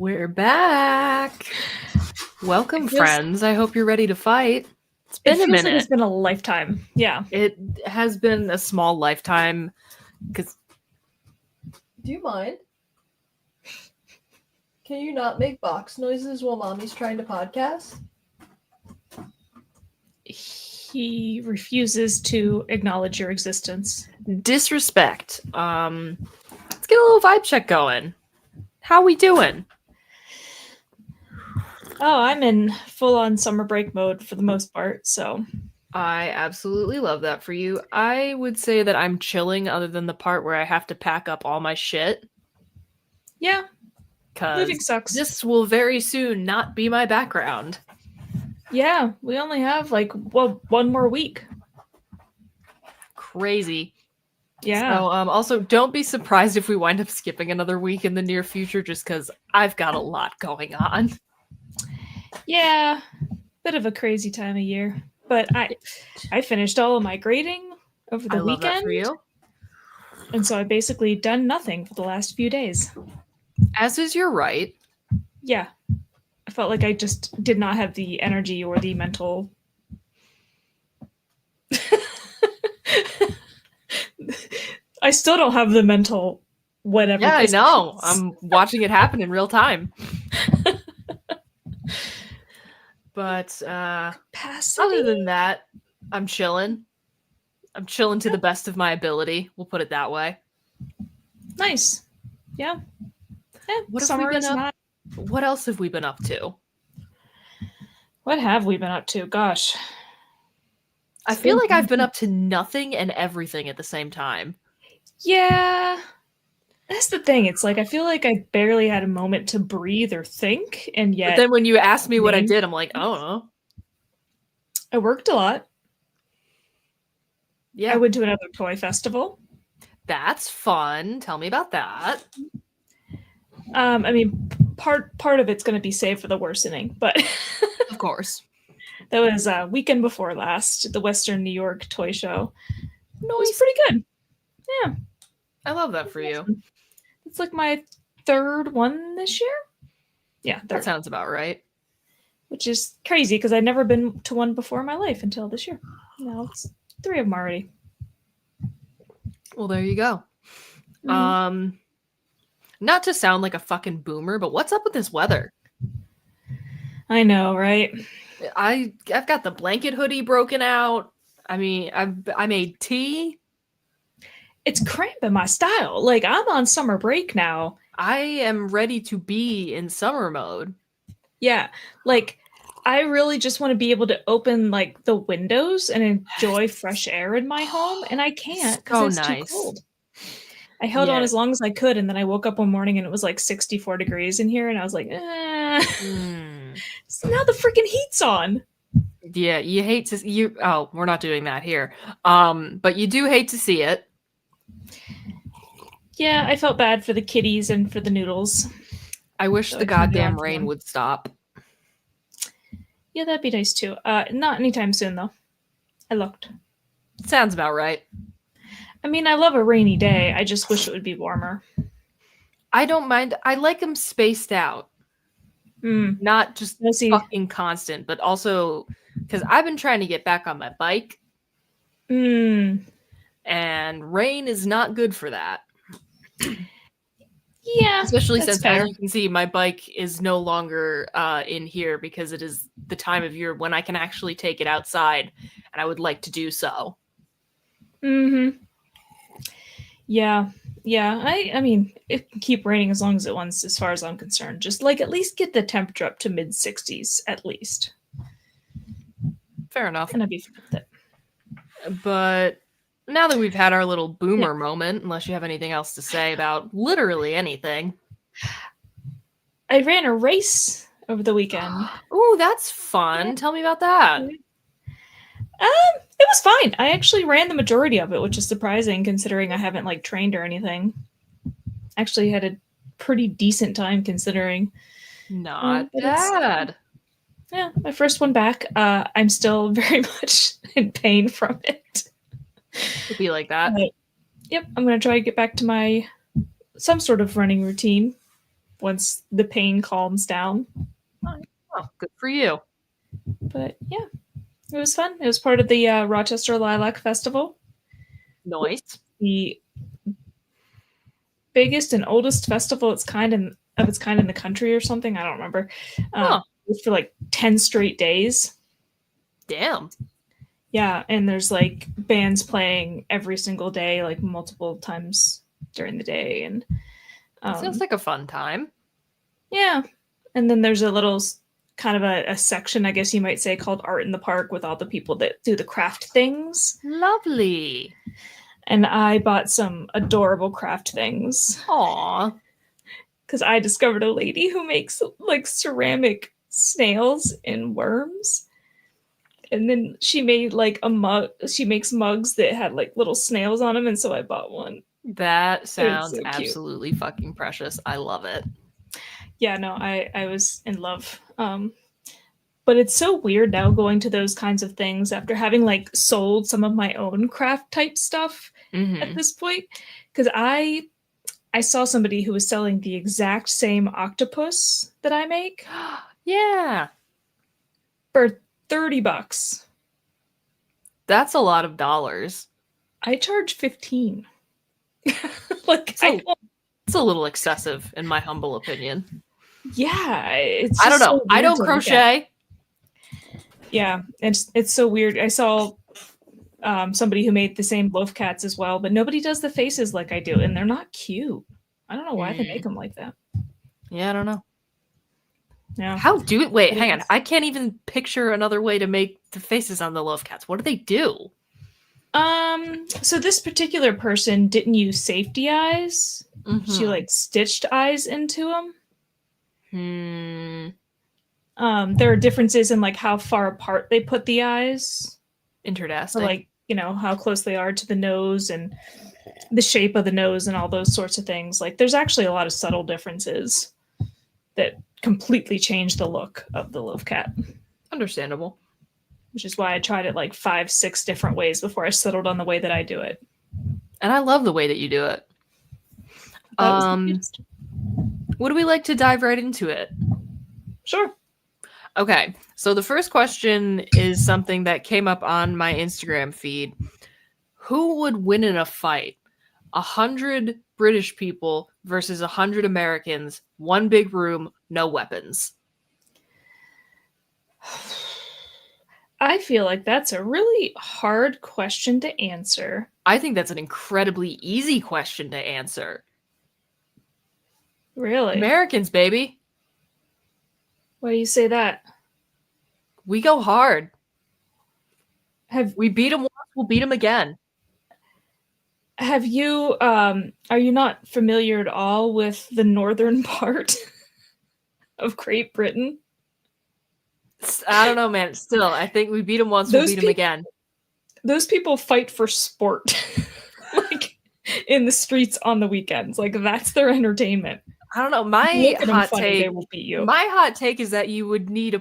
We're back. Welcome, friends. I hope you're ready to fight. It's been a minute. Like it's been a lifetime. Yeah. It has been a small lifetime. Because, do you mind? Can you not make box noises while Mommy's trying to podcast? He refuses to acknowledge your existence. Disrespect. Let's get a little vibe check going. How we doing? Oh, I'm in full-on summer break mode for the most part, so. I absolutely love that for you. I would say that I'm chilling other than the part where I have to pack up all my shit. Yeah. Moving sucks. This will very soon not be my background. Yeah, we only have one more week. Crazy. Yeah. So, also, don't be surprised if we wind up skipping another week in the near future, just because I've got a lot going on. Yeah, bit of a crazy time of year, but I finished all of my grading over the weekend. Love that for you. And so I basically done nothing for the last few days. As is your right. Yeah. I felt like I just did not have the energy or the mental. I still don't have the mental whatever. Yeah, I know. I'm watching it happen in real time. But other than that, I'm chilling. I'm chilling to the best of my ability. We'll put it that way. Nice. Yeah. What else have we been up to? What have we been up to? Gosh. I feel like I've been up to nothing and everything at the same time. Yeah. That's the thing. It's like I feel like I barely had a moment to breathe or think, and yet. But then when you ask me what I did, I'm like, I don't know. I worked a lot. Yeah. I went to another toy festival. That's fun. Tell me about that. I mean, part of it's going to be saved for the worsening, but of course. That was weekend before last, the Western New York Toy Show. Nice. It was pretty good. Yeah. I love that for you. It's like my third one this year. Yeah, third. That sounds about right. Which is crazy because I'd never been to one before in my life until this year. Now it's 3 of them already. Well, there you go. Mm-hmm. Not to sound like a fucking boomer, but what's up with this weather? I know, right? I've got the blanket hoodie broken out. I mean, I made tea. It's cramping my style. Like, I'm on summer break now. I am ready to be in summer mode. Yeah. Like, I really just want to be able to open, like, the windows and enjoy fresh air in my home, and I can't because it's too cold. I held on as long as I could, and then I woke up one morning and it was like 64 degrees in here, and I was like, So now the freaking heat's on. Yeah, you hate to we're not doing that here. But you do hate to see it. Yeah, I felt bad for the kitties and for the noodles. I wish the goddamn rain would stop. Yeah, that'd be nice too. Not anytime soon though. I looked. Sounds about right. I mean, I love a rainy day. I just wish it would be warmer. I don't mind. I like them spaced out. Not just fucking constant, but also because I've been trying to get back on my bike. And rain is not good for that. Yeah. Especially since, as you can see, my bike is no longer in here because it is the time of year when I can actually take it outside, and I would like to do so. Mm-hmm. Yeah. Yeah. I mean, it can keep raining as long as it wants, as far as I'm concerned. Just, like, at least get the temperature up to mid-60s, at least. Fair enough. And I'd be fine with it. But now that we've had our little boomer moment, unless you have anything else to say about literally anything. I ran a race over the weekend. Ooh, that's fun. Yeah. Tell me about that. It was fine. I actually ran the majority of it, which is surprising considering I haven't like trained or anything. Actually had a pretty decent time considering. Not bad. Yeah, my first one back. I'm still very much in pain from it. It'd be like that. But, yep, I'm going to try to get back to some sort of running routine. once the pain calms down. Oh, good for you. But yeah, it was fun. It was part of the Rochester Lilac Festival. Nice. The biggest and oldest festival of its kind in the country or something. I don't remember. It was for like 10 straight days. Damn. Yeah, and there's like bands playing every single day, like multiple times during the day, and sounds like a fun time. Yeah, and then there's a little kind of a section, I guess you might say, called Art in the Park with all the people that do the craft things. Lovely. And I bought some adorable craft things. Aww. Because I discovered a lady who makes like ceramic snails and worms. And then she made like a mug. She makes mugs that had like little snails on them. And so I bought one. That sounds so absolutely fucking precious. I love it. Yeah, no, I was in love. But it's so weird now going to those kinds of things after having like sold some of my own craft type stuff at this point. Because I saw somebody who was selling the exact same octopus that I make. Yeah. For $30. That's a lot of dollars. I charge $15. Like it's a little excessive in my humble opinion. Yeah, it's I don't know. So I don't crochet. Yeah, it's so weird. I saw somebody who made the same loaf cats as well, but nobody does the faces like I do, and they're not cute. I don't know why they make them like that. Yeah, I don't know. Yeah. How do it? Wait, hang on. I can't even picture another way to make the faces on the loaf cats. What do they do? So this particular person didn't use safety eyes. She like stitched eyes into them. There are differences in like how far apart they put the eyes. Interesting. So, like, you know, how close they are to the nose and the shape of the nose and all those sorts of things. Like, there's actually a lot of subtle differences that completely change the look of the loaf cat. Understandable. Which is why I tried it like 5-6 different ways before I settled on the way that I do it. And I love the way that you do it. Would we like to dive right into it? Sure. Okay, so the first question is something that came up on my Instagram feed. Who would win in a fight? 100 British people versus 100 Americans, one big room, no weapons. I feel like that's a really hard question to answer. I think that's an incredibly easy question to answer. Really? Americans, baby. Why do you say that? We go hard. We beat them once, we'll beat them again. Have you, are you not familiar at all with the northern part of Great Britain? I don't know, man. Still, I think we beat them once, we'll beat them again. Those people fight for sport. Like, in the streets on the weekends. Like, that's their entertainment. I don't know. My hot take is that you would need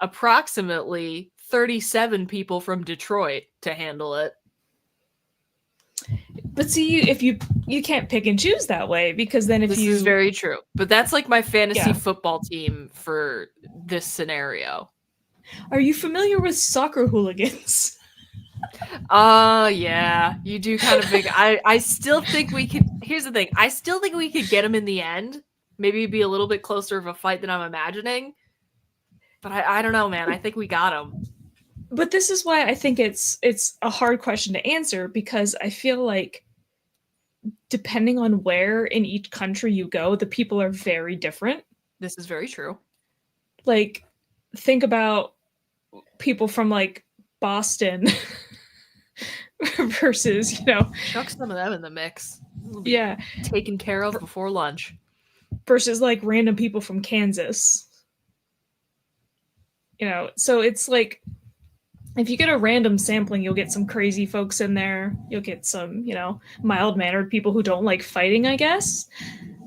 approximately 37 people from Detroit to handle it. But see, if you can't pick and choose that way, because then this is very true. But that's like my fantasy football team for this scenario. Are you familiar with soccer hooligans? Yeah, you do kind of think. I still think we could. Here's the thing. I still think we could get him in the end. Maybe it'd be a little bit closer of a fight than I'm imagining. But I don't know, man. I think we got him. But this is why I think it's a hard question to answer, because I feel like depending on where in each country you go, the people are very different. This is very true. Like, think about people from like Boston versus, you know, chuck some of them in the mix. Yeah, taken care of before lunch. Versus like random people from Kansas. You know, so it's like, if you get a random sampling, you'll get some crazy folks in there. You'll get some, you know, mild-mannered people who don't like fighting, I guess.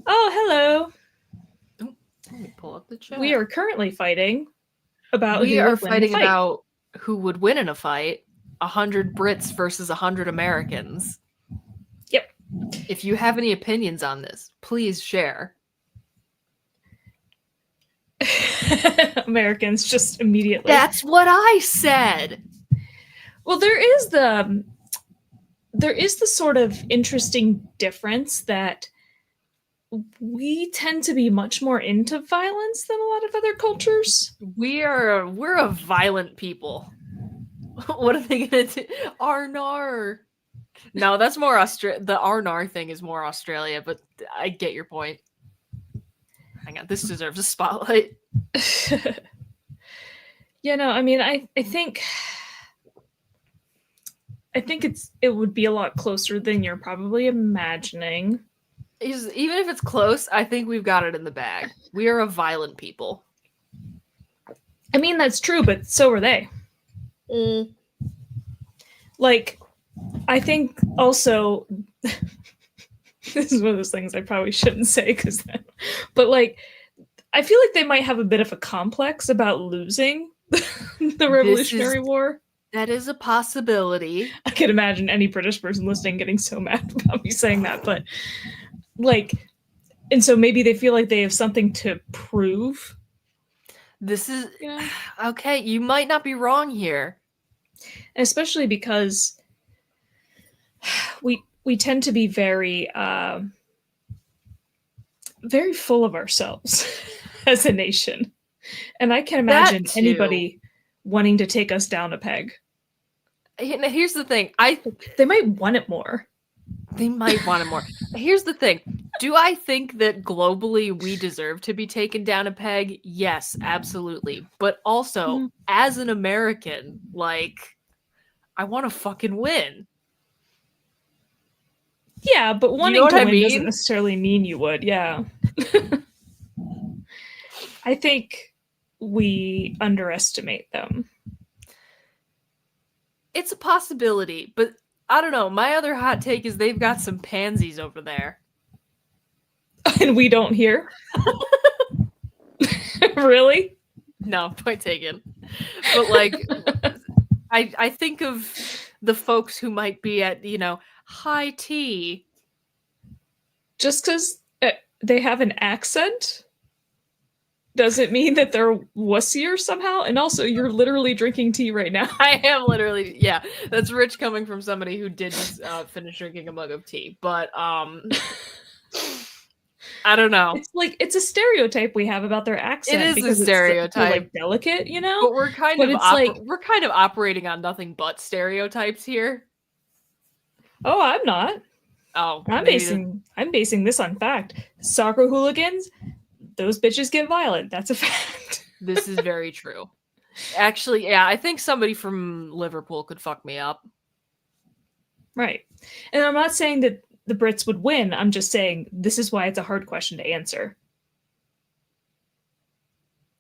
Oh, hello. Oh, let me pull up the chat. We are currently fighting about who would win in a fight. 100 Brits versus 100 Americans. Yep. If you have any opinions on this, please share. Americans just immediately. That's what I said. Well, there is the sort of interesting difference that we tend to be much more into violence than a lot of other cultures. We're a violent people. What are they gonna do? Arnar. No, that's more the Arnar thing is more Australia, but I get your point. Hang on, this deserves a spotlight. Yeah, no, I mean, I think it would be a lot closer than you're probably imagining. Even if it's close, I think we've got it in the bag. We are a violent people. I mean, that's true, but so are they. Like, I think also this is one of those things I probably shouldn't say but like, I feel like they might have a bit of a complex about losing the Revolutionary War. That is a possibility. I can imagine any British person listening getting so mad about me saying that, but like, and so maybe they feel like they have something to prove. This is okay. You might not be wrong here, especially because we tend to be very very full of ourselves as a nation, and I can imagine anybody wanting to take us down a peg. Here's the thing. They might want it more. They might want it more. Here's the thing. Do I think that globally we deserve to be taken down a peg? Yes, absolutely. But also, as an American, like, I want to fucking win. Yeah, but wanting to win doesn't necessarily mean you would. Yeah. I think we underestimate them. It's a possibility, but I don't know. My other hot take is they've got some pansies over there. And we don't hear? Really? No, point taken. But like, I think of the folks who might be at, high tea. Just because they have an accent doesn't mean that they're wussier somehow. And also, you're literally drinking tea right now. I am literally, yeah. That's rich coming from somebody who did just finish drinking a mug of tea. But I don't know. It's a stereotype we have about their accent. It is a stereotype, like delicate, But we're kind of operating on nothing but stereotypes here. Oh, I'm not. Oh, I'm basing this on fact. Soccer hooligans, those bitches get violent. That's a fact. This is very true. Actually, yeah, I think somebody from Liverpool could fuck me up. Right. And I'm not saying that the Brits would win. I'm just saying this is why it's a hard question to answer.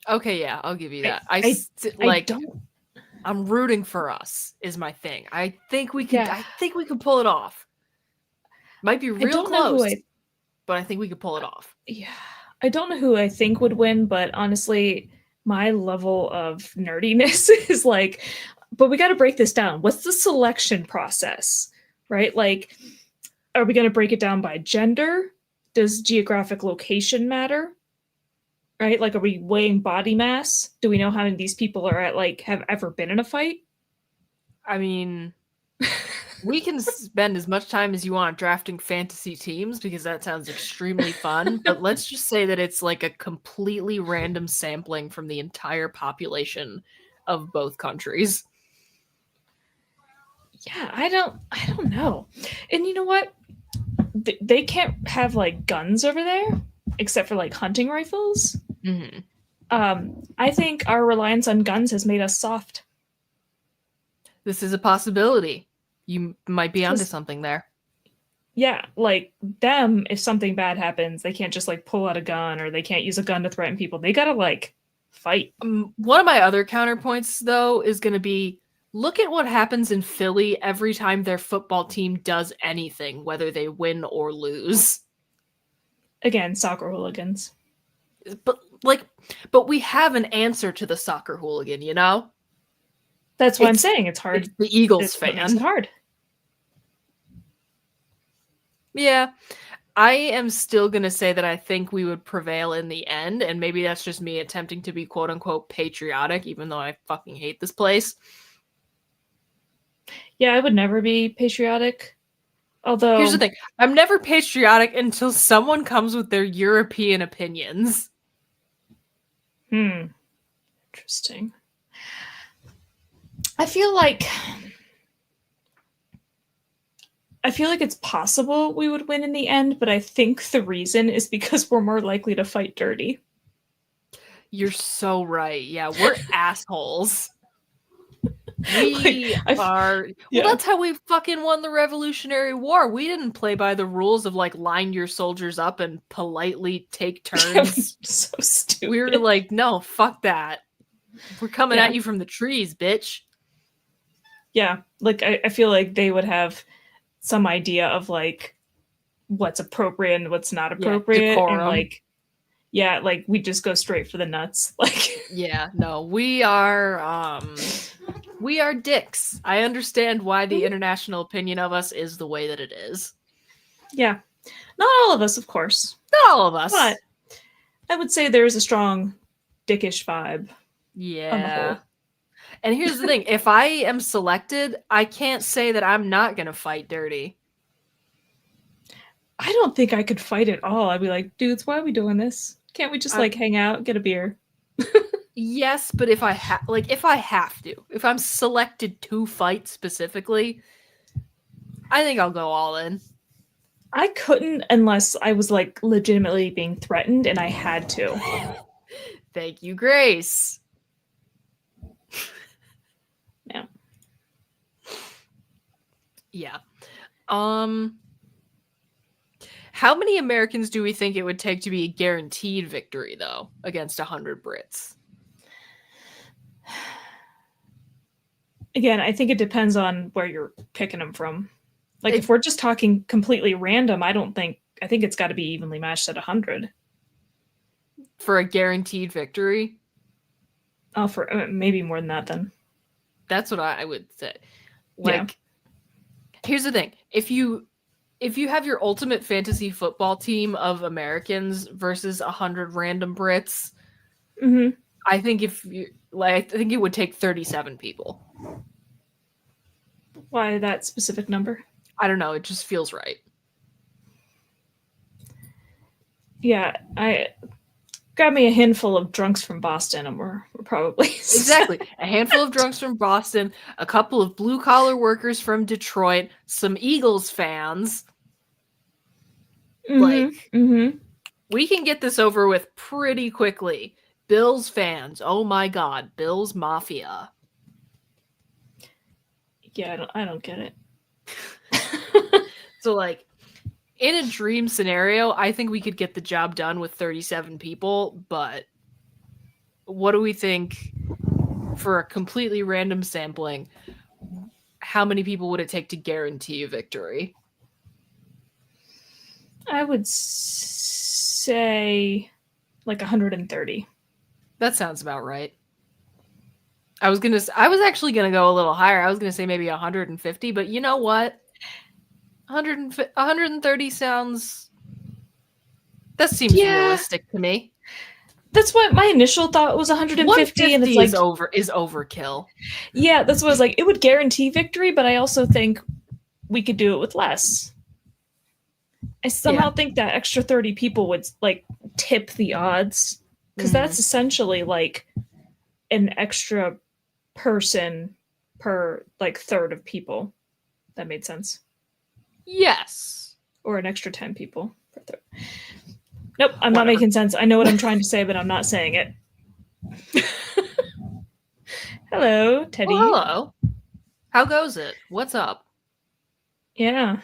Okay, yeah, I'll give you that. I'm rooting for us is my thing. I think we could. Yeah. I think we could pull it off. Might be real close, but I think we could pull it off. Yeah, I don't know who I think would win, but honestly, my level of nerdiness is like, but we got to break this down. What's the selection process, right? Like, are we going to break it down by gender? Does geographic location matter? Right? Like, are we weighing body mass? Do we know how many of these people are have ever been in a fight? I mean, we can spend as much time as you want drafting fantasy teams because that sounds extremely fun. But let's just say that it's like a completely random sampling from the entire population of both countries. Yeah, I don't know. And you know what? They can't have like guns over there except for like hunting rifles. Mm-hmm. I think our reliance on guns has made us soft. This is a possibility. You might be onto something there. Yeah, like them, if something bad happens, they can't just like pull out a gun or they can't use a gun to threaten people. They gotta like fight. One of my other counterpoints, though, is going to be look at what happens in Philly every time their football team does anything, whether they win or lose. Again, soccer hooligans. But we have an answer to the soccer hooligan, you know? That's what I'm saying. It's hard. It's the Eagles fan. It's hard. Yeah. I am still going to say that I think we would prevail in the end, and maybe that's just me attempting to be quote-unquote patriotic, even though I fucking hate this place. Yeah, I would never be patriotic. Although... Here's the thing. I'm never patriotic until someone comes with their European opinions. Interesting. I feel like it's possible we would win in the end, but I think the reason is because we're more likely to fight dirty. You're so right. Yeah, we're assholes. We are... Well, that's how we fucking won the Revolutionary War. We didn't play by the rules of, like, line your soldiers up and politely take turns. So stupid. We were like, no, fuck that. We're coming at you from the trees, bitch. Yeah, like, I feel like they would have some idea of, like, what's appropriate and what's not appropriate. Decorum. And, like, like, we just go straight for the nuts. Like, yeah, no, we are dicks. I understand why the international opinion of us is the way that it is. Yeah. Not all of us, of course. Not all of us. But I would say there's a strong dickish vibe. Yeah. On the whole. And here's the thing. If I am selected, I can't say that I'm not going to fight dirty. I don't think I could fight at all. I'd be like, dudes, why are we doing this? Can't we just, like, hang out, get a beer? Yes, but if I have to, if I'm selected to fight specifically, I think I'll go all in. I couldn't unless I was, like, legitimately being threatened and I had to. Thank you, Grace. Yeah. Yeah. How many Americans do we think it would take to be a guaranteed victory, though, against 100 Brits? Again, I think it depends on where you're picking them from. Like, if we're just talking completely random, I think it's got to be evenly matched at 100. For a guaranteed victory? Oh, for maybe more than that, then. That's what I would say. Like, Here's the thing. If you have your ultimate fantasy football team of Americans versus 100 random Brits, I think I think it would take 37 people. Why that specific number? I don't know. It just feels right. Yeah, I grab me a handful of drunks from Boston, and we're probably exactly a handful of drunks from Boston, a couple of blue collar workers from Detroit, some Eagles fans. We can get this over with pretty quickly. Bills fans, oh my god, Bills Mafia. Yeah, I don't get it. So, like, in a dream scenario, I think we could get the job done with 37 people, but what do we think for a completely random sampling? How many people would it take to guarantee a victory? I would say like 130. That sounds about right. I was actually gonna go a little higher. I was gonna say maybe 150, but you know what? 130 sounds... That seems realistic to me. That's what my initial thought was, 150, and it's like is overkill. Yeah, that's what I was like. It would guarantee victory, but I also think we could do it with less. I somehow think that extra 30 people would, like, tip the odds, because that's essentially like an extra person per, like, third of people. That made sense. Yes. Or an extra 10 people per third. Nope, I'm not making sense. I know what I'm trying to say, but I'm not saying it. Hello, Teddy. Well, hello. How goes it? What's up? Yeah.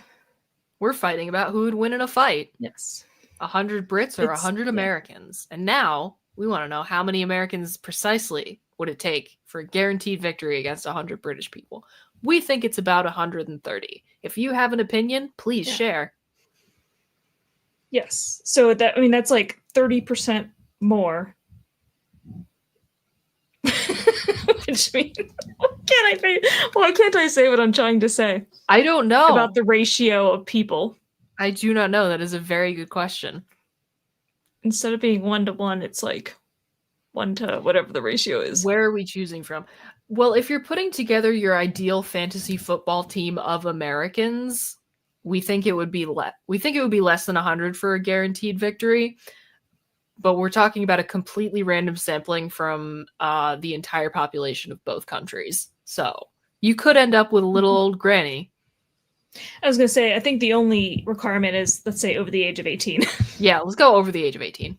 We're fighting about who would win in a fight. Yes. 100 Brits or 100 Americans. And now we want to know how many Americans precisely would it take for a guaranteed victory against 100 British people. We think it's about 130. If you have an opinion, please share. Yes. So that's like 30% more. Which means, why can't I say what I'm trying to say? I don't know. About the ratio of people. I do not know. That is a very good question. Instead of being 1-to-1, it's like 1 to whatever the ratio is. Where are we choosing from? Well, if you're putting together your ideal fantasy football team of Americans, we think it would be less than 100 for a guaranteed victory. But we're talking about a completely random sampling from the entire population of both countries. So you could end up with a little old granny. I was going to say, I think the only requirement is, let's say, over the age of 18. Yeah, let's go over the age of 18.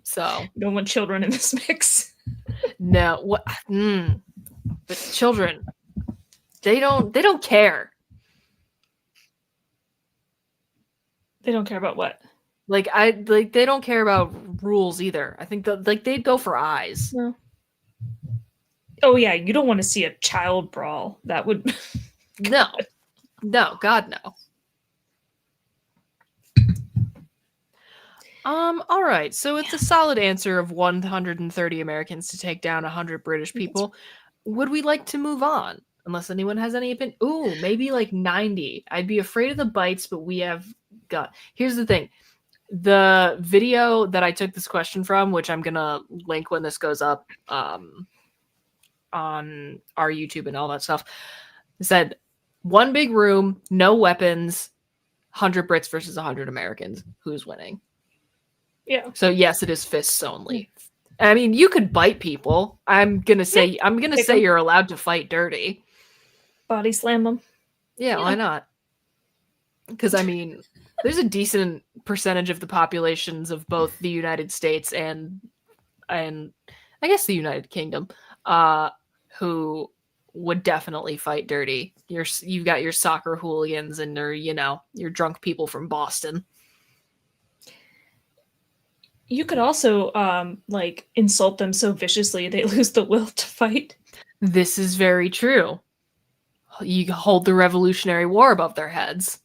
So we don't want children in this mix. No, what? But children, they don't care. They don't care about what? They don't care about rules either. I think that they'd go for eyes. No. Oh yeah, you don't want to see a child brawl. That would No, God no. All right. So it's a solid answer of 130 Americans to take down 100 British people. Would we like to move on? Unless anyone has any opinion. Ooh, maybe like 90. I'd be afraid of the bites, but we have got. Here's the thing. The video that I took this question from, which I'm gonna link when this goes up on our YouTube and all that stuff, said one big room, no weapons, 100 Brits versus 100 Americans. Who's winning? Yeah. So yes, it is fists only. I mean, you could bite people. I'm gonna say you're allowed to fight dirty. Body slam them. Yeah, why not? Because I mean, there's a decent percentage of the populations of both the United States and I guess the United Kingdom, who would definitely fight dirty. You've got your soccer hooligans and your drunk people from Boston. You could also insult them so viciously they lose the will to fight. This is very true. You hold the Revolutionary War above their heads.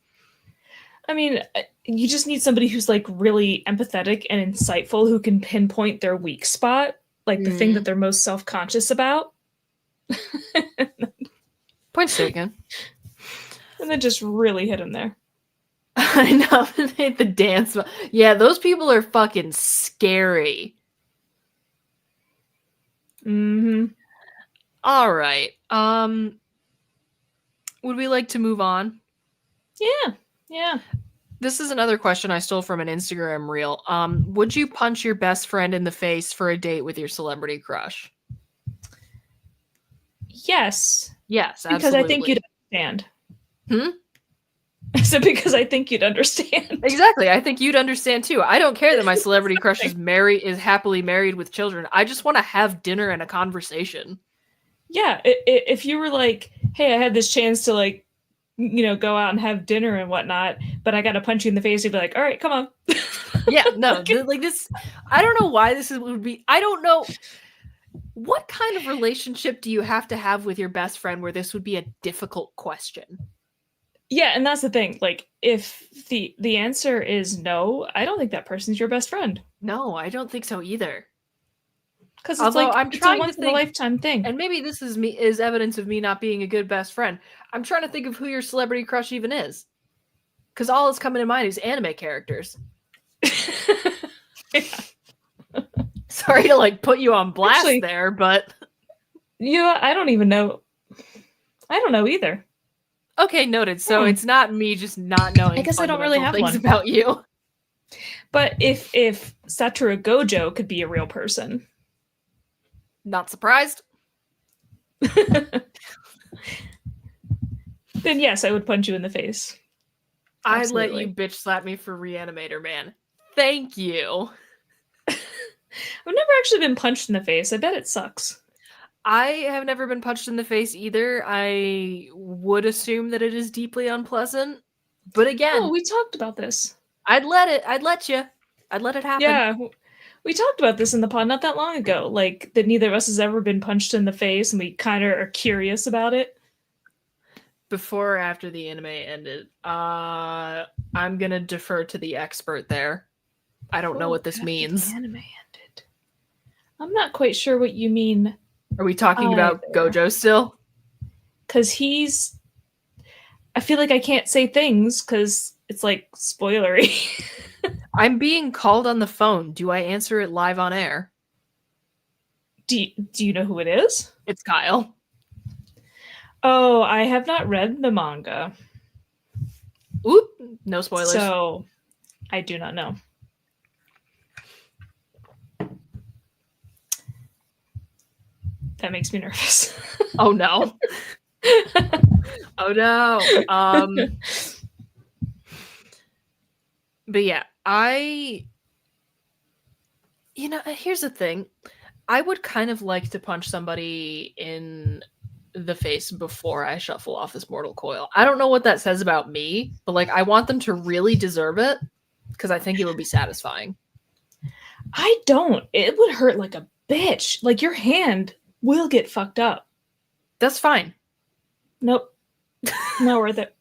I mean, you just need somebody who's like really empathetic and insightful, who can pinpoint their weak spot, like the thing that they're most self-conscious about. Point taken. And then just really hit him there. I know. The dance. Yeah, those people are fucking scary. Mm-hmm. All right. Would we like to move on? Yeah. This is another question I stole from an Instagram reel. Would you punch your best friend in the face for a date with your celebrity crush? Yes. Yes, absolutely. Because I think you'd understand. I said because I think you'd understand. Exactly. I think you'd understand too. I don't care that my celebrity crush is happily married with children. I just want to have dinner and a conversation. Yeah. If you were like, hey, I had this chance to go out and have dinner and whatnot, but I got to punch you in the face, you'd be like, all right, come on. Yeah, no, like this. I don't know why would be. I don't know. What kind of relationship do you have to have with your best friend where this would be a difficult question? Yeah, and that's the thing. Like, if the answer is no, I don't think that person's your best friend. No, I don't think so either. Because it's it's a once in a lifetime thing. And maybe this is evidence of me not being a good best friend. I'm trying to think of who your celebrity crush even is. Because all that's coming to mind is anime characters. Yeah. Sorry to put you on blast there, but yeah, I don't even know. I don't know either. Okay, noted. So it's not me just not knowing. I guess I don't really have things one about you. But if Satoru Gojo could be a real person, not surprised. Then yes, I would punch you in the face. I'd let you bitch slap me for Reanimator Man. Thank you. I've never actually been punched in the face. I bet it sucks. I have never been punched in the face either. I would assume that it is deeply unpleasant. But again, we talked about this. I'd let it happen. Yeah. We talked about this in the pod not that long ago. Like, that neither of us has ever been punched in the face, and we kind of are curious about it. Before or after the anime ended? I'm going to defer to the expert there. I don't know what this means. The anime ended. I'm not quite sure what you mean. Are we talking about Gojo still? Because I feel like I can't say things because it's like spoilery. I'm being called on the phone. Do I answer it live on air? Do you know who it is? It's Kyle. Oh, I have not read the manga. Oop, no spoilers. So, I do not know. That makes me nervous. Oh no. Oh no. But yeah, here's the thing. I would kind of like to punch somebody in the face before I shuffle off this mortal coil. I don't know what that says about me, but like I want them to really deserve it because I think it would be satisfying. I don't. It would hurt like a bitch. Like your hand will get fucked up. That's fine. Nope. Not worth it.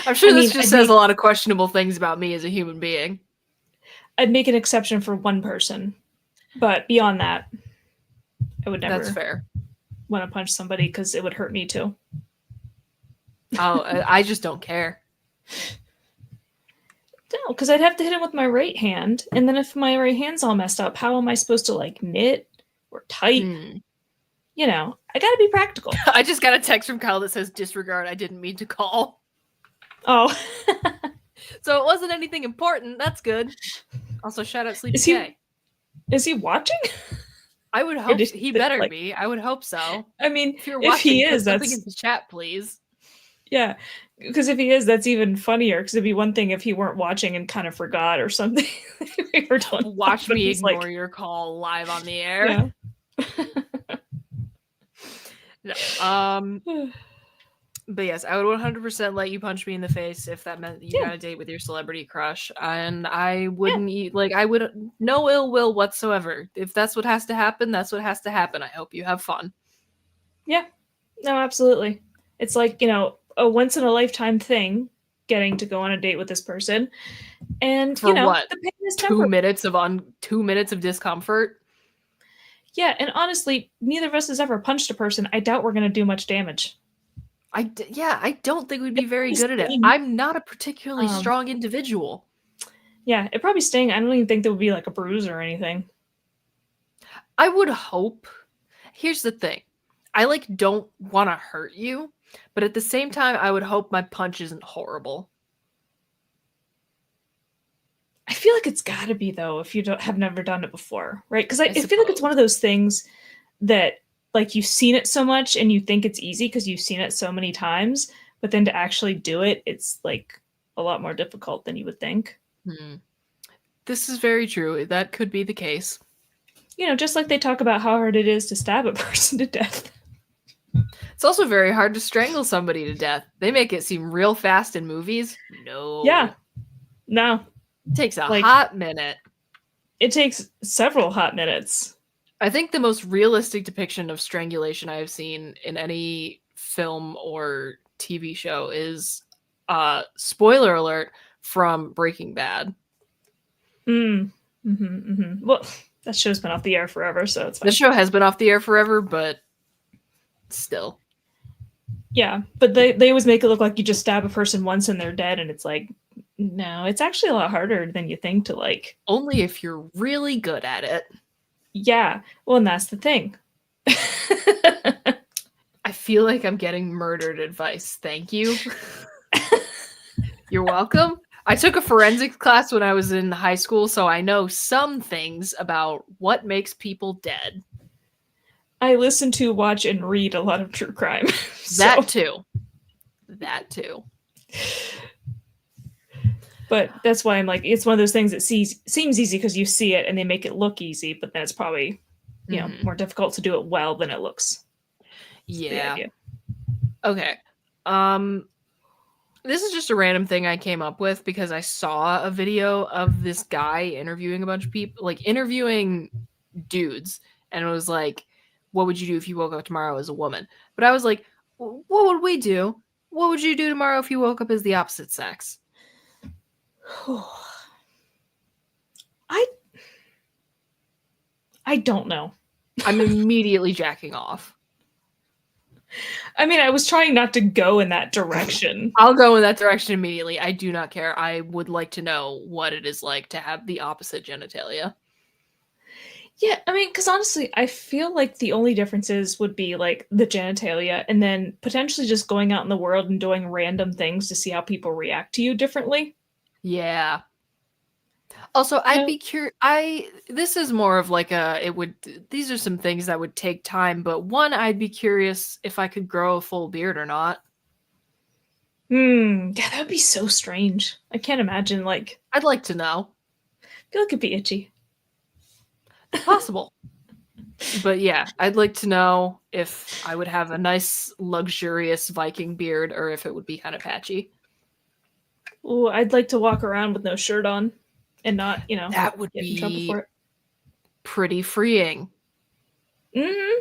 I'm sure this just says a lot of questionable things about me as a human being. I'd make an exception for one person, but beyond that, I would never. That's fair. Want to punch somebody because it would hurt me too. Oh, I just don't care. No, because I'd have to hit him with my right hand, and then if my right hand's all messed up, how am I supposed to like knit or type? You know, I gotta be practical. I just got a text from Kyle that says disregard. I didn't mean to call. Oh. So it wasn't anything important. That's good. Also, shout out Sleepy K. Is he watching? I would hope he better be. I would hope so. I mean, if you're watching, if he is, that's something in the chat, please. Yeah, because if he is, that's even funnier. Because it'd be one thing if he weren't watching and kind of forgot or something. Watch me ignore your call live on the air. Yeah. No. But yes, I would 100% let you punch me in the face if that meant you got a date with your celebrity crush, and I wouldn't I would no ill will whatsoever. If that's what has to happen, that's what has to happen. I hope you have fun. Yeah, no, absolutely. It's like, a once in a lifetime thing, getting to go on a date with this person, and for what? The pain is 2 minutes of 2 minutes of discomfort. Yeah, and honestly, neither of us has ever punched a person. I doubt we're going to do much damage. I don't think we'd be very good at it. I'm not a particularly strong individual. Yeah, it probably sting. I don't even think there would be like a bruise or anything. I would hope. Here's the thing. I don't want to hurt you, but at the same time, I would hope my punch isn't horrible. I feel like it's got to be, though, if you have never done it before, right? Because I feel like it's one of those things that like you've seen it so much and you think it's easy because you've seen it so many times, but then to actually do it, it's like a lot more difficult than you would think. This is very true. That could be the case. Just like they talk about how hard it is to stab a person to death. It's also very hard to strangle somebody to death. They make it seem real fast in movies. No. Yeah. No. It takes a hot minute. It takes several hot minutes. I think the most realistic depiction of strangulation I have seen in any film or TV show is, spoiler alert, from Breaking Bad. Well, that show's been off the air forever, so it's fine. The show has been off the air forever, but still. Yeah, but they always make it look like you just stab a person once and they're dead, and it's like, no, it's actually a lot harder than you think to like. Only if you're really good at it. Yeah, well, and that's the thing. I feel like I'm getting murdered advice. Thank you. You're welcome. I took a forensics class when I was in high school, so I know some things about what makes people dead. I listen to, watch, and read a lot of true crime. That too. But that's why I'm like, it's one of those things that seems easy because you see it and they make it look easy, but then it's probably, more difficult to do it well than it looks. Yeah. Okay. This is just a random thing I came up with because I saw a video of this guy interviewing a bunch of people, like interviewing dudes, and it was like, what would you do if you woke up tomorrow as a woman? But I was like, what would we do? What would you do tomorrow if you woke up as the opposite sex? I don't know. I'm immediately jacking off. I mean, I was trying not to go in that direction. I'll go in that direction immediately. I do not care. I would like to know what it is like to have the opposite genitalia. Yeah, I mean, because honestly, I feel like the only differences would be like the genitalia and then potentially just going out in the world and doing random things to see how people react to you differently. Yeah. Also, I'd be curious. This is more of like these are some things that would take time, but one, I'd be curious if I could grow a full beard or not. Yeah, that would be so strange. I can't imagine, like... I'd like to know. I feel like it'd be itchy. It's possible. But yeah, I'd like to know if I would have a nice, luxurious Viking beard or if it would be kind of patchy. Ooh, I'd like to walk around with no shirt on and not, that would get be in trouble for it. Pretty freeing. Mm-hmm.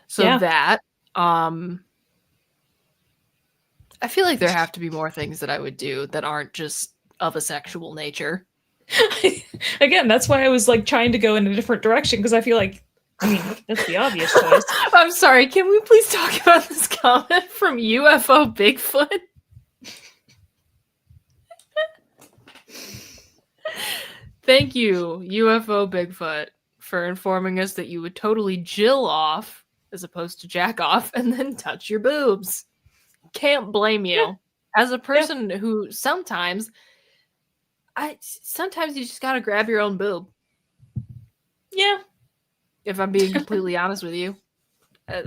So yeah. that, I feel like there have to be more things that I would do that aren't just of a sexual nature. Again, that's why I was like trying to go in a different direction, because I feel like, I mean, that's the obvious choice. I'm sorry, can we please talk about this comment from UFO Bigfoot? Thank you, UFO Bigfoot, for informing us that you would totally jill off as opposed to jack off and then touch your boobs. Can't blame you. Yeah. As a person who sometimes you just gotta grab your own boob. Yeah. If I'm being completely honest with you,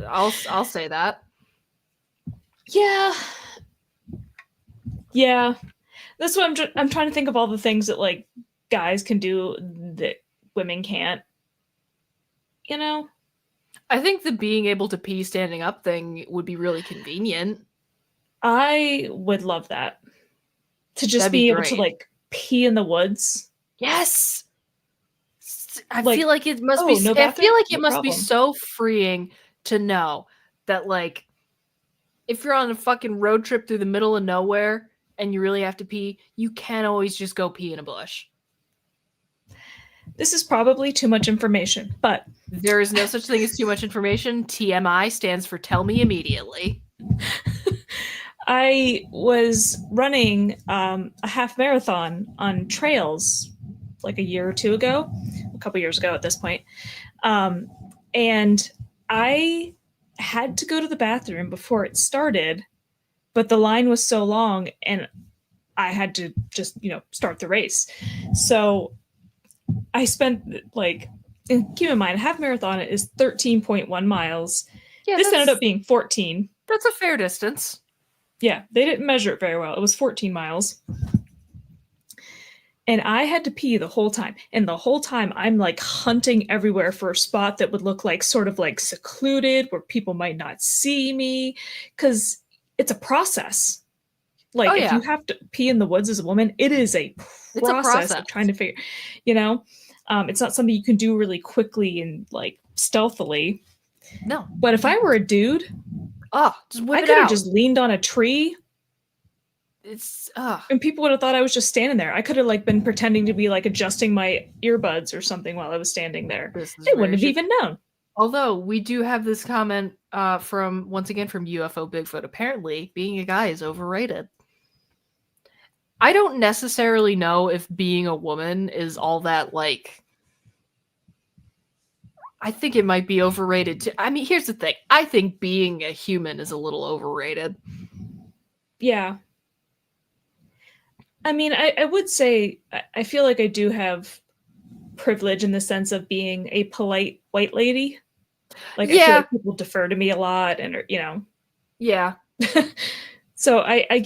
I'll say that. Yeah. Yeah. That's what I'm trying to think of all the things that like guys can do that women can't. I think the being able to pee standing up thing would be really convenient. I would love that. To just be able to like pee in the woods. Yes. I feel like it must be. No I feel like it must problem. be so freeing to know that, like, if you're on a fucking road trip through the middle of nowhere and you really have to pee, you can't always just go pee in a bush. This is probably too much information, but there is no such thing as too much information. TMI stands for tell me immediately. I was running a half marathon on trails like a year or two ago, a couple years ago at this point. And I had to go to the bathroom before it started, but the line was so long and I had to just, start the race. So I spent and keep in mind, a half marathon is 13.1 miles. Yeah, this ended up being 14. That's a fair distance. Yeah, they didn't measure it very well. It was 14 miles. And I had to pee the whole time. And the whole time I'm like hunting everywhere for a spot that would look like sort of like secluded where people might not see me. Because it's a process. Like if you have to pee in the woods as a woman, it is a process of trying to figure, it's not something you can do really quickly and like stealthily. No. But if I were a dude, just whip I could have just leaned on a tree. And people would have thought I was just standing there. I could have like been pretending to be like adjusting my earbuds or something while I was standing there. They wouldn't have even known. Although we do have this comment from UFO Bigfoot. Apparently, being a guy is overrated. I don't necessarily know if being a woman is all that like. I think it might be overrated too. I mean, here's the thing. I think being a human is a little overrated. Yeah. I mean, I would say I feel like I do have privilege in the sense of being a polite white lady. Like, I feel like people defer to me a lot and, Yeah. So I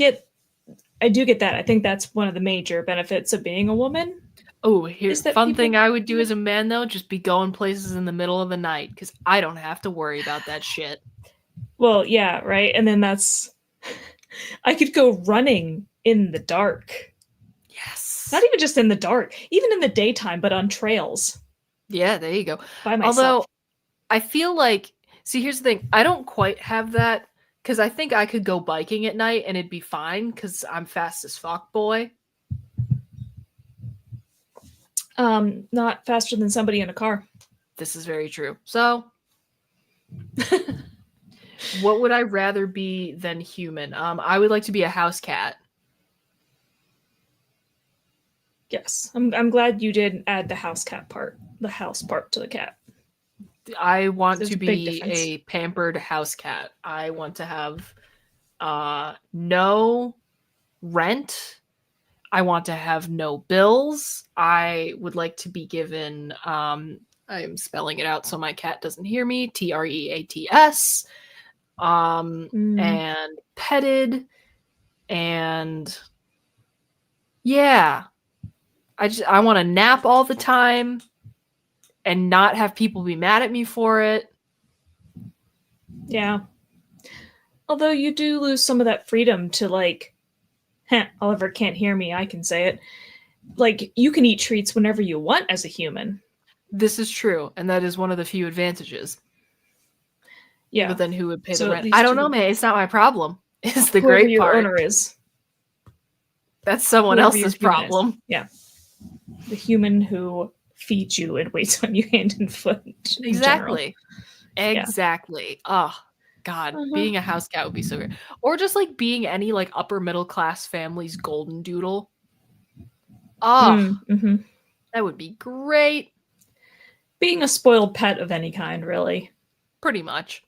do get that. I think that's one of the major benefits of being a woman. Oh, here's the fun thing I would do as a man, though. Just be going places in the middle of the night because I don't have to worry about that shit. Well, yeah, right. And then I could go running in the dark. Yes. Not even just in the dark, even in the daytime, but on trails. Yeah, there you go. By myself. Although, I feel like, here's the thing. I don't quite have that because I think I could go biking at night and it'd be fine because I'm fast as fuck, boy. Not faster than somebody in a car. This is very true. So, What would I rather be than human? I would like to be a house cat. Yes, I'm glad you did add the house part to the cat. I want to be a pampered house cat. I want to have no rent. I want to have no bills. I would like to be given I'm spelling it out so my cat doesn't hear me. TREATS. And petted, and yeah. I want to nap all the time and not have people be mad at me for it. Yeah. Although you do lose some of that freedom to like, Oliver can't hear me, I can say it. Like, you can eat treats whenever you want as a human. This is true, and that is one of the few advantages. Yeah. But then who would pay the rent? I don't know, man. It's not my problem. It's the whoever great your part. owner is. That's someone else's problem. Yeah. The human who feeds you and waits on you hand and foot. Exactly. Exactly. Yeah. Oh, God. Being a house cat would be so great. Or just like being any like upper middle class family's golden doodle. Oh, that would be great. Being a spoiled pet of any kind, really. Pretty much.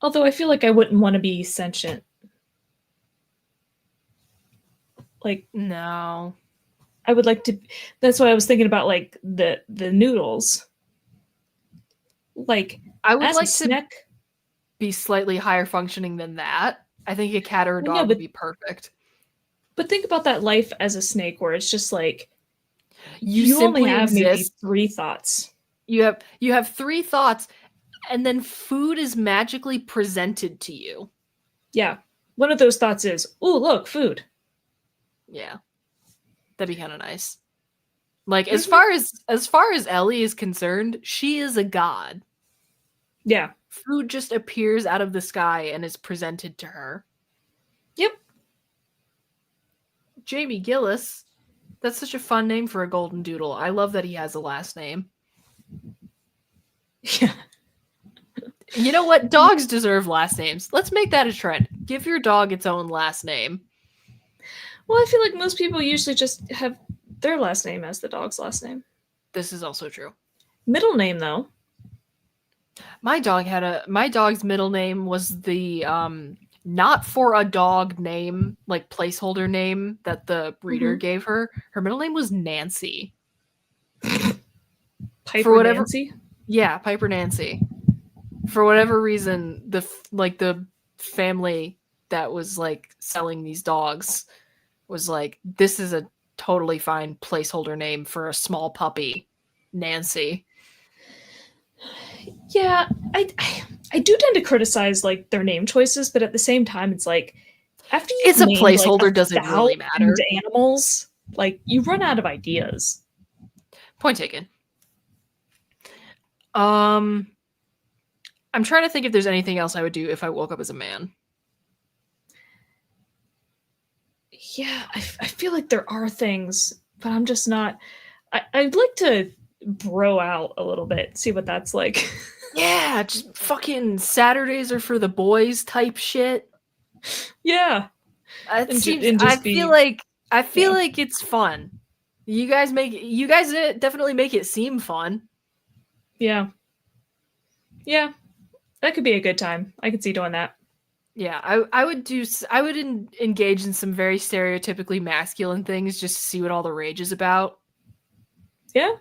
Although I feel like I wouldn't want to be sentient. Like, no. I would like to. That's why I was thinking about like the noodles. Like, I would like to be slightly higher functioning than that. I think a cat or a dog would be perfect. But think about that life as a snake, where it's just like you only have maybe 3 thoughts. You have 3 thoughts, and then food is magically presented to you. Yeah, one of those thoughts is, "Ooh, look, food." Yeah, that'd be kind of nice. Like as far as Ellie is concerned, she is a god. Yeah, food just appears out of the sky and is presented to her. Yep. Jamie Gillis. That's such a fun name for a golden doodle. I love that he has a last name. Yeah. You know what? Dogs deserve last names. Let's make that a trend. Give your dog its own last name. Well, I feel like most people usually just have their last name as the dog's last name. This is also true. Middle name, though. My dog's middle name was the not for a dog name, like placeholder name that the breeder gave her. Her middle name was Nancy. Piper Nancy? Yeah, Piper Nancy. For whatever reason, the family that was like selling these dogs was like, this is a totally fine placeholder name for a small puppy, Nancy. Yeah, I do tend to criticize like their name choices, but at the same time, it's like after it's a placeholder, like, doesn't really matter. Animals, like you run out of ideas. Point taken. I'm trying to think if there's anything else I would do if I woke up as a man. Yeah, I feel like there are things, but I'm just not. I'd like to bro out a little bit, see what that's like. Yeah, just fucking Saturdays are for the boys type shit. Yeah. I feel like it's fun. You guys definitely make it seem fun. Yeah. Yeah. That could be a good time. I could see doing that. Yeah, I would engage in some very stereotypically masculine things just to see what all the rage is about. Yeah.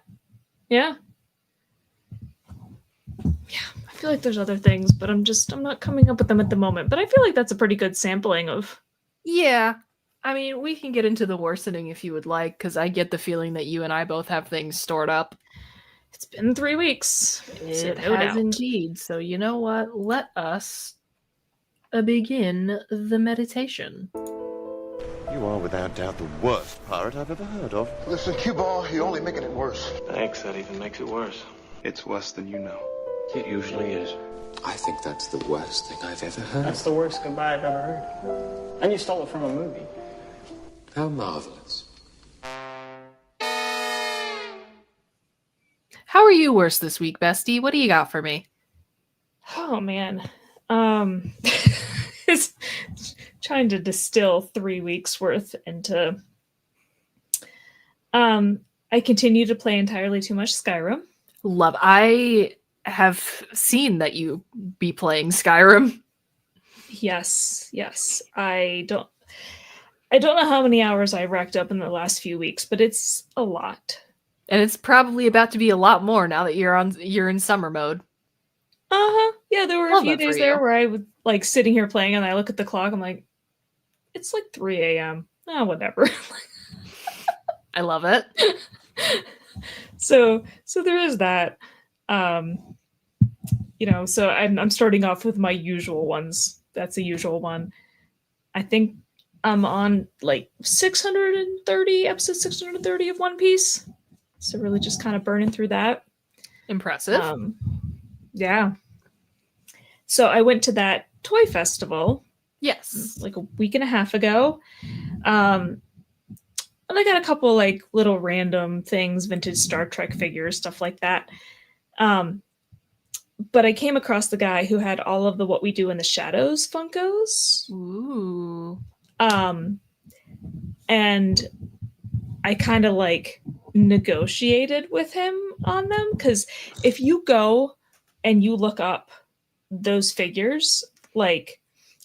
Yeah. Yeah, I feel like there's other things, but I'm not coming up with them at the moment. But I feel like that's a pretty good sampling of. Yeah. I mean, we can get into the worsening if you would like, because I get the feeling that you and I both have things stored up. It's been 3 weeks. It has indeed. So you know what? Let us begin the meditation. You are without doubt the worst pirate I've ever heard of. Listen, Q-Ball, you're only making it worse. Thanks, that even makes it worse. It's worse than you know. It usually is. I think that's the worst thing I've ever heard. That's the worst goodbye I've ever heard. And you stole it from a movie. How marvelous. How are you worse this week, bestie? What do you got for me? Oh, man. It's trying to distill 3 weeks worth into. I continue to play entirely too much Skyrim. Love. I have seen that you be playing Skyrim. Yes. I don't know how many hours I racked up in the last few weeks, but it's a lot. And it's probably about to be a lot more now that you're in summer mode. Yeah, there were a few days there where I was like sitting here playing and I look at the clock, I'm like, it's like 3 a.m. Oh, whatever. I love it. So there is that. So I'm starting off with my usual ones. That's a usual one. I think I'm on like 630 episode 630 of One Piece. So really just kind of burning through that. Impressive. Yeah. So I went to that toy festival. Yes. Like a week and a half ago. And I got a couple like little random things, vintage Star Trek figures, stuff like that. But I came across the guy who had all of the What We Do in the Shadows Funkos. Ooh. And I kind of like negotiated with him on them, because if you go and you look up those figures, like,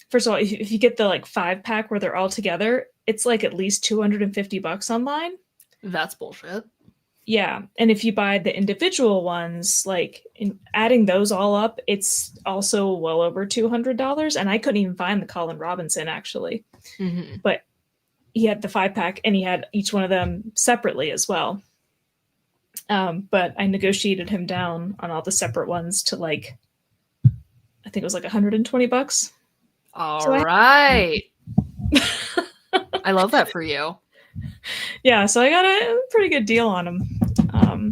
first of all, if you get the like 5-pack where they're all together, it's like at least $250 online. That's bullshit. Yeah, and if you buy the individual ones, like adding those all up, it's also well over $200. And I couldn't even find the Colin Robinson actually, but he had the 5-pack and he had each one of them separately as well. But I negotiated him down on all the separate ones to like, I think it was like $120. All right. I love that for you. Yeah, so I got a pretty good deal on them. I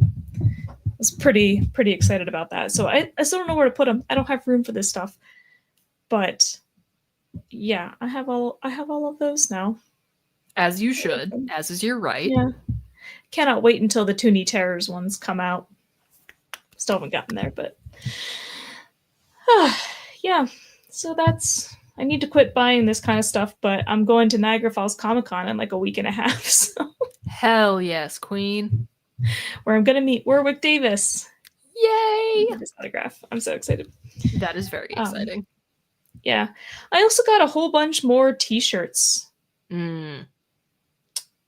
was pretty excited about that. So I still don't know where to put them. I don't have room for this stuff. But yeah, I have all of those now. As you should, as is your right. Yeah. Cannot wait until the Toonie Terrors ones come out. Still haven't gotten there, but yeah. So that's, I need to quit buying this kind of stuff, but I'm going to Niagara Falls Comic Con in like a week and a half. So. Hell yes, Queen. Where I'm going to meet Warwick Davis. Yay! His autograph. I'm so excited. That is very exciting. Yeah. I also got a whole bunch more t-shirts.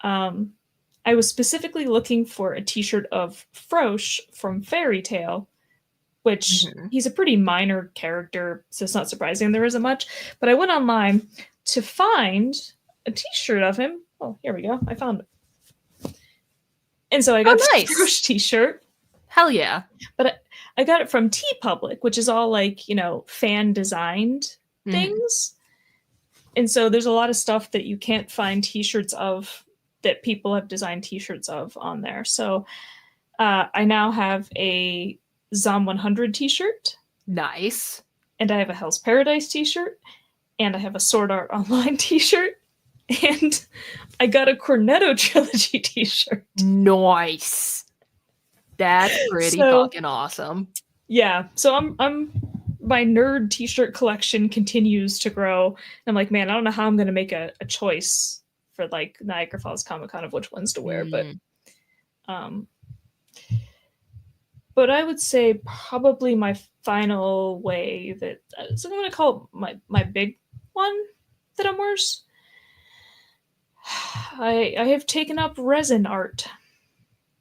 I was specifically looking for a t-shirt of Frosh from Fairy Tale, which he's a pretty minor character, so it's not surprising there isn't much. But I went online to find a t-shirt of him. Oh, here we go. I found it. And so I got a Frosh t-shirt. Hell yeah. But I got it from TeePublic, which is all like, fan designed things. And so there's a lot of stuff that you can't find t-shirts of that people have designed t-shirts of on there. So I now have a Zom 100 t-shirt. Nice. And I have a Hell's Paradise t-shirt. And I have a Sword Art Online t-shirt. And I got a Cornetto Trilogy t-shirt. Nice. That's pretty fucking awesome. Yeah. So I'm my nerd t-shirt collection continues to grow. And I'm like, man, I don't know how I'm going to make a choice for like Niagara Falls Comic Con of which ones to wear, but I would say probably my final way that, so I'm going to call it my big one that I'm worse. I have taken up resin art.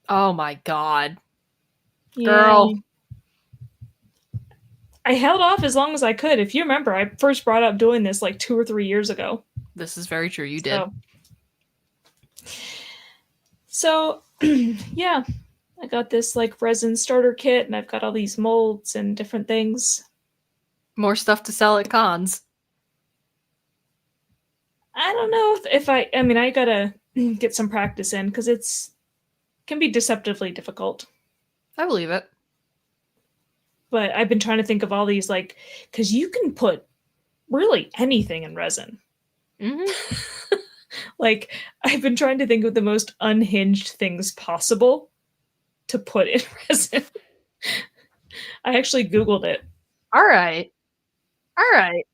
Oh my god. Yeah. Girl. I held off as long as I could. If you remember, I first brought up doing this like 2 or 3 years ago. This is very true. You did. So yeah, I got this like resin starter kit and I've got all these molds and different things. More stuff to sell at cons. I don't know if I gotta get some practice in because can be deceptively difficult. I believe it. But I've been trying to think of all these, like, because you can put really anything in resin. Like, I've been trying to think of the most unhinged things possible to put in resin. I actually Googled it. All right. All right.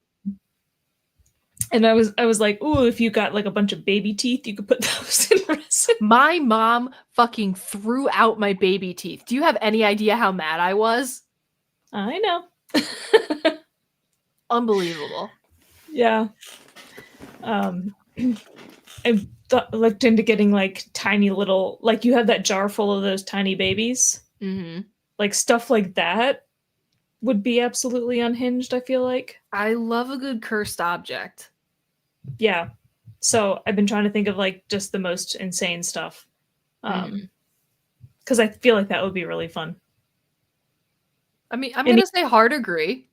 And I was like, ooh, if you got like a bunch of baby teeth, you could put those in resin. My mom fucking threw out my baby teeth. Do you have any idea how mad I was? I know. Unbelievable. Yeah. I looked into getting like tiny little, like you have that jar full of those tiny babies. Mm-hmm. Like stuff like that would be absolutely unhinged, I feel like. I love a good cursed object. Yeah. So I've been trying to think of like just the most insane stuff. Because I feel like that would be really fun. I mean, I'm going to say hard agree.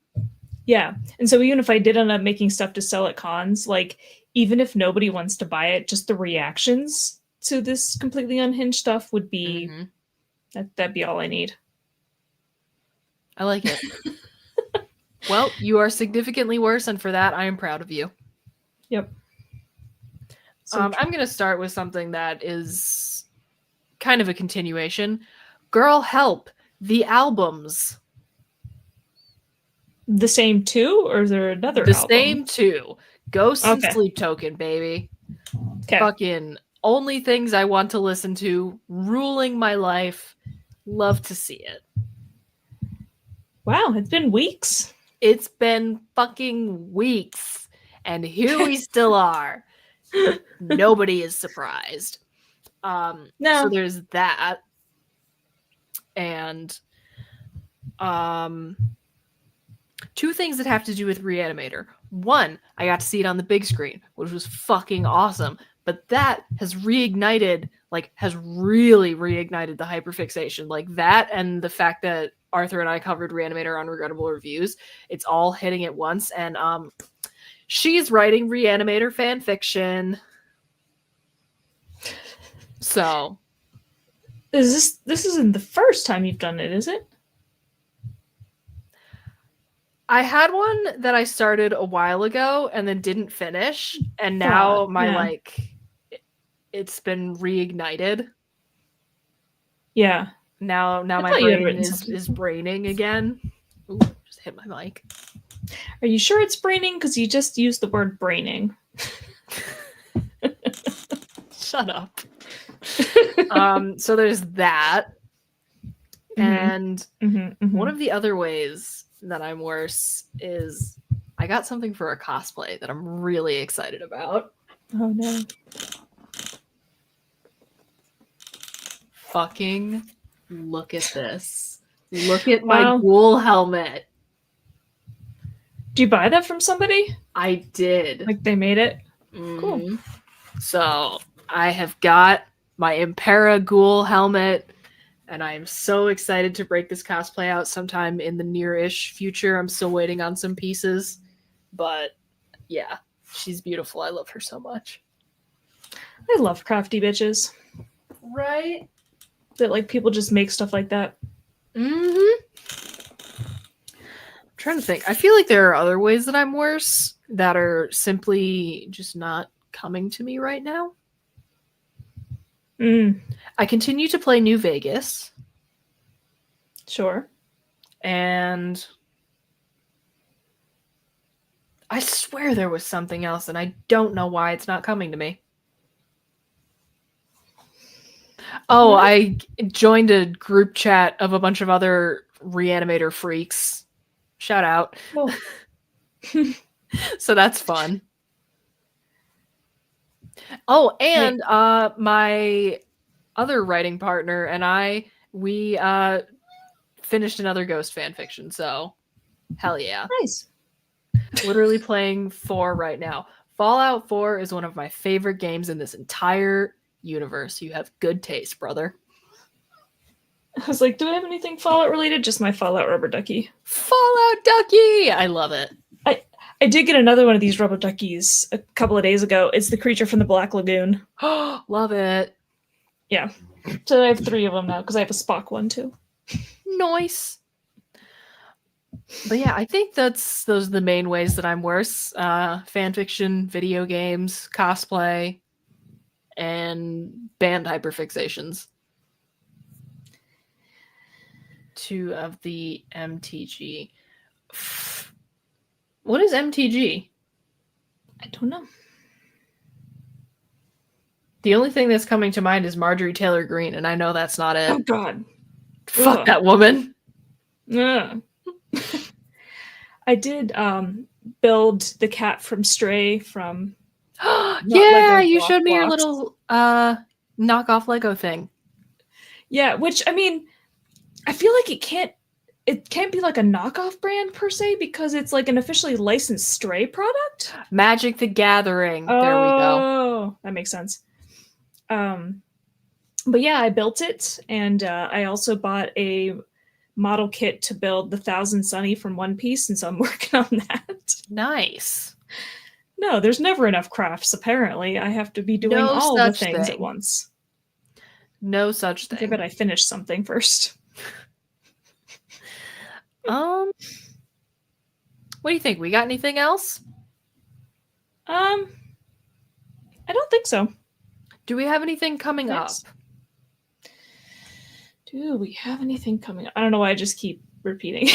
Yeah. And so even if I did end up making stuff to sell at cons, like even if nobody wants to buy it, just the reactions to this completely unhinged stuff would be that'd be all I need. I like it. Well, you are significantly worse, and for that, I am proud of you. Yep. So I'm going to start with something that is kind of a continuation. Girl Help, the albums. The same two, or is there another album? The same two. Ghosts and Sleep Token, baby. Okay. Fucking only things I want to listen to. Ruling my life. Love to see it. Wow, it's been weeks. It's been fucking weeks. And here we still are. Nobody is surprised. No. So there's that. And two things that have to do with Reanimator. One, I got to see it on the big screen, which was fucking awesome. But that has reignited, like, has really reignited the hyperfixation. Like, that and the fact that Arthur and I covered Reanimator on Regrettable Reviews, it's all hitting at once. And she's writing Reanimator fan fiction. So. This isn't the first time you've done it, is it? I had one that I started a while ago and then didn't finish, and now it's been reignited. Yeah. Now my brain is braining again. Ooh, just hit my mic. Are you sure it's braining? Because you just used the word braining. Shut up. So there's that. And one of the other ways that I'm worse is I got something for a cosplay that I'm really excited about. Oh no. Fucking look at this. Look at my ghoul helmet. Did you buy that from somebody? I did. Like they made it? Cool. So I have got my Impera ghoul helmet. And I am so excited to break this cosplay out sometime in the near-ish future. I'm still waiting on some pieces. But, yeah. She's beautiful. I love her so much. I love crafty bitches. Right? That, like, people just make stuff like that. Mm-hmm. I'm trying to think. I feel like there are other ways that I'm worse that are simply just not coming to me right now. I continue to play New Vegas. Sure. And I swear there was something else, and I don't know why it's not coming to me. Oh, I joined a group chat of a bunch of other Reanimator freaks. Shout out. Oh. So that's fun. Oh, and my other writing partner and we finished another Ghost fanfiction, so hell yeah. Nice. Literally playing 4 right now. Fallout 4 is one of my favorite games in this entire universe. You have good taste, brother. I was like, do I have anything Fallout related? Just my Fallout rubber ducky. Fallout ducky! I love it. I did get another one of these rubber duckies a couple of days ago. It's the creature from the Black Lagoon. Love it. Yeah. So I have 3 of them now because I have a Spock one too. Nice. But yeah, I think those are the main ways that I'm worse. Fanfiction, video games, cosplay, and band hyperfixations. 2 of the MTG. What is MTG? I don't know. The only thing that's coming to mind is Marjorie Taylor Greene, and I know that's not it. Oh God. Fuck that woman. I did build the cat from Stray from yeah, you showed me your little knockoff Lego thing. Yeah, which I mean, I feel like it can't be like a knockoff brand per se because it's like an officially licensed Stray product. Magic the Gathering. Oh, there we go. That makes sense. But yeah, I built it, and I also bought a model kit to build the Thousand Sunny from One Piece, and so I'm working on that. Nice. No, there's never enough crafts, apparently. I have to be doing all the things at once. No such thing. I bet I finished something first. What do you think? We got anything else? I don't think so. Do we have anything coming up? Do we have anything coming up? I don't know why I just keep repeating.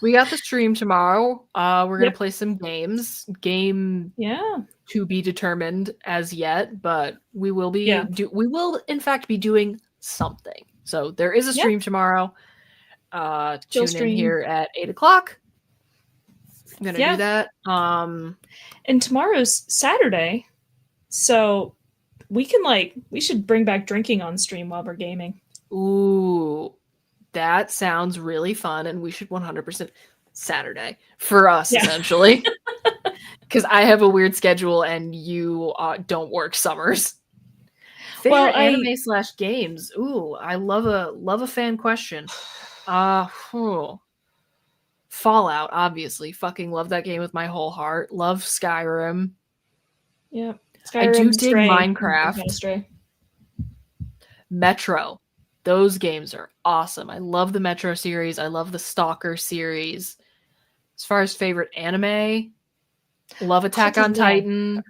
We got the stream tomorrow. We're gonna play some games. Game to be determined as yet, but we will be we will in fact be doing something. So there is a stream tomorrow. Tune in here at 8:00. I'm gonna do that. And tomorrow's Saturday, so we should bring back drinking on stream while we're gaming. Ooh, that sounds really fun, and we should 100% Saturday for us essentially, because I have a weird schedule and you don't work summers. Favorite anime / games. Ooh, I love a fan question. Fallout, obviously. Fucking love that game with my whole heart. Love Skyrim. Yeah, Skyrim, I do dig Minecraft. Metro. Those games are awesome. I love the Metro series. I love the Stalker series. As far as favorite anime, love Attack on Titan.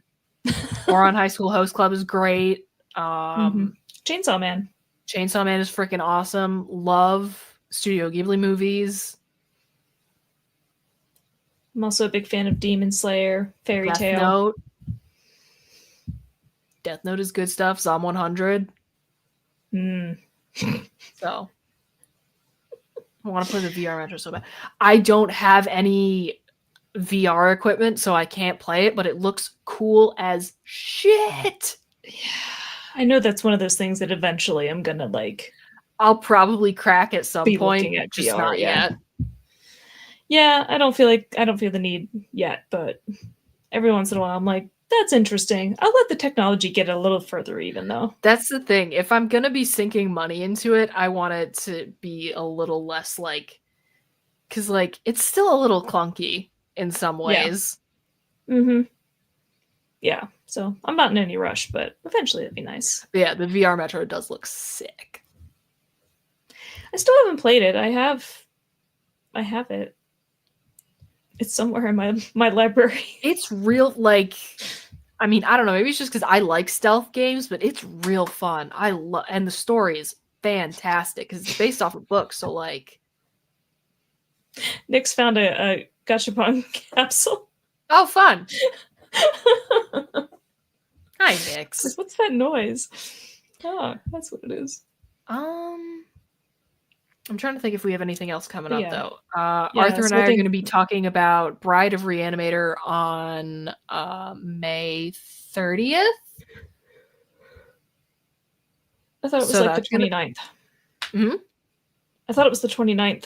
Ouran High School Host Club is great. Chainsaw Man. Chainsaw Man is freaking awesome. Love Studio Ghibli movies. I'm also a big fan of Demon Slayer, Fairy Tail. Death Note is good stuff. Zom 100. So I want to play the VR Metro so bad. I don't have any VR equipment, so I can't play it, but it looks cool as shit. Yeah. I know that's one of those things that eventually I'm gonna I'll probably crack at some point, just VR, not yet. Yeah, I don't feel the need yet, but every once in a while I'm like, that's interesting. I'll let the technology get a little further even though. That's the thing. If I'm going to be sinking money into it, I want it to be a little less because it's still a little clunky in some ways. Yeah. So I'm not in any rush, but eventually it'd be nice. But yeah, the VR Metro does look sick. I still haven't played it. I have it. It's somewhere in my library. It's real, I mean, I don't know. Maybe it's just because I like stealth games, but it's real fun. And the story is fantastic because it's based off a book. So, Nick's found a Gachapon capsule. Oh, fun! Hi, Nix. What's that noise? Oh, that's what it is. I'm trying to think if we have anything else coming up, though. Arthur and I are going to be talking about Bride of Reanimator on May 30th. I thought it was the 29th. I thought it was the 29th.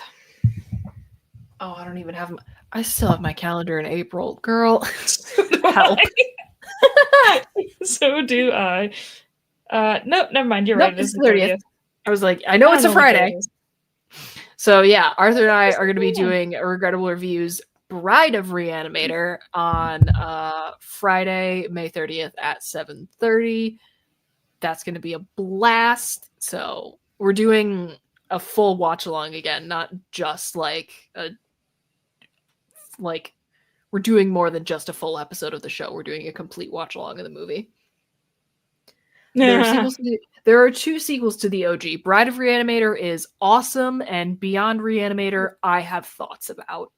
Oh, I don't even have... I still have my calendar in April. Girl, help. So do I. Nope, never mind. You're right. It's the 30th. I was like, I know it's a Friday. So yeah, Arthur and I are going to be doing a Regrettable Reviews Bride of Reanimator on Friday, May 30th at 7:30. That's going to be a blast. So we're doing a full watch along again, not just we're doing more than just a full episode of the show. We're doing a complete watch along of the movie. There are 2 sequels to the OG. Bride of Reanimator is awesome, and Beyond Reanimator, I have thoughts about.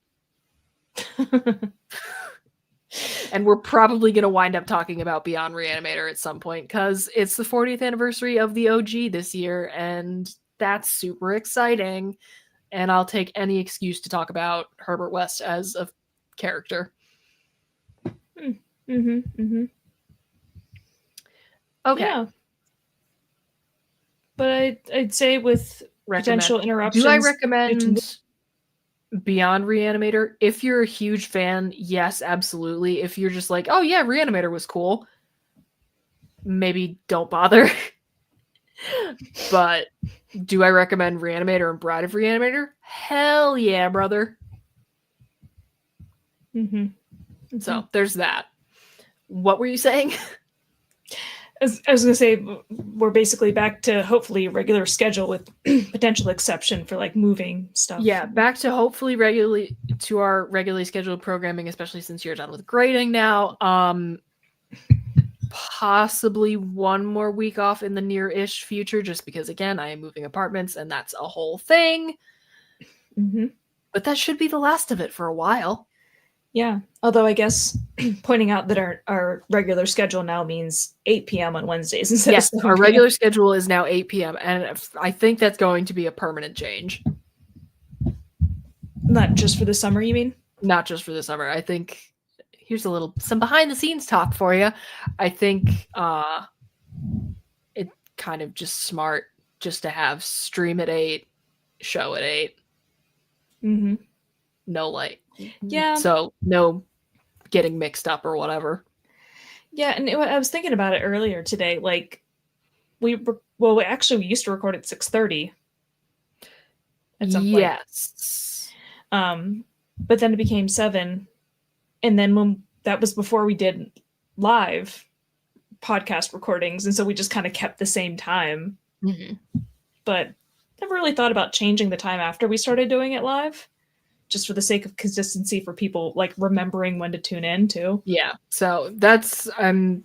And we're probably going to wind up talking about Beyond Reanimator at some point because it's the 40th anniversary of the OG this year, and that's super exciting. And I'll take any excuse to talk about Herbert West as a character. Okay. Yeah. But I'd say with potential interruptions... Do I recommend Beyond Reanimator? If you're a huge fan, yes, absolutely. If you're just like, oh yeah, Reanimator was cool, maybe don't bother. But do I recommend Reanimator and Bride of Reanimator? Hell yeah, brother. So there's that. What were you saying? I was going to say, we're basically back to hopefully regular schedule with potential exception for like moving stuff. Yeah, back to hopefully our regularly scheduled programming, especially since you're done with grading now. Possibly one more week off in the near-ish future, just because, again, I am moving apartments and that's a whole thing. But that should be the last of it for a while. Yeah, although I guess pointing out that our regular schedule now means 8 p.m. on Wednesdays instead of 7 our p.m. regular schedule is now 8 p.m. and I think that's going to be a permanent change. Not just for the summer, you mean? Not just for the summer. I think here's some behind the scenes talk for you. I think it kind of just smart just to have stream at 8, show at 8. No light. Yeah. So no getting mixed up or whatever. Yeah, and I was thinking about it earlier today. Like, we used to record at 6:30. At some point. Yes. But then it became 7, and then that was before we did live podcast recordings, and so we just kind of kept the same time. But never really thought about changing the time after we started doing it live. Just for the sake of consistency for people, like remembering when to tune in too. Yeah. So I'm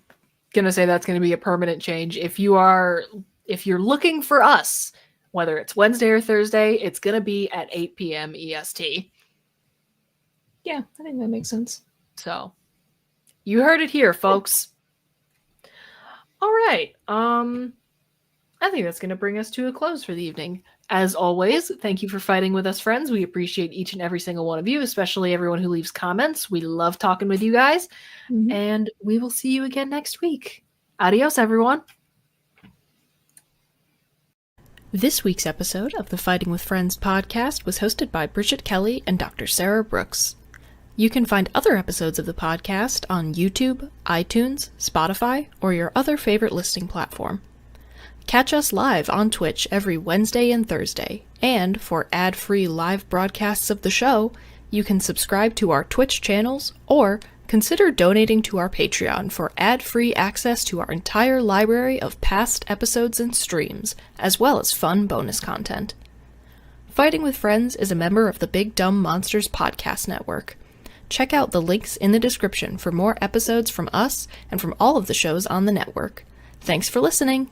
going to say that's going to be a permanent change. If you're looking for us, whether it's Wednesday or Thursday, it's going to be at 8 p.m. EST. Yeah, I think that makes sense. So you heard it here, folks. All right. I think that's going to bring us to a close for the evening. As always, thank you for fighting with us, friends. We appreciate each and every single one of you, especially everyone who leaves comments. We love talking with you guys. And we will see you again next week. Adios, everyone. This week's episode of the Fighting with Friends podcast was hosted by Bridget Kelly and Dr. Sarah Brooks. You can find other episodes of the podcast on YouTube, iTunes, Spotify, or your other favorite listening platform. Catch us live on Twitch every Wednesday and Thursday, and for ad-free live broadcasts of the show, you can subscribe to our Twitch channels or consider donating to our Patreon for ad-free access to our entire library of past episodes and streams, as well as fun bonus content. Fighting with Friends is a member of the Big Dumb Monsters podcast network. Check out the links in the description for more episodes from us and from all of the shows on the network. Thanks for listening!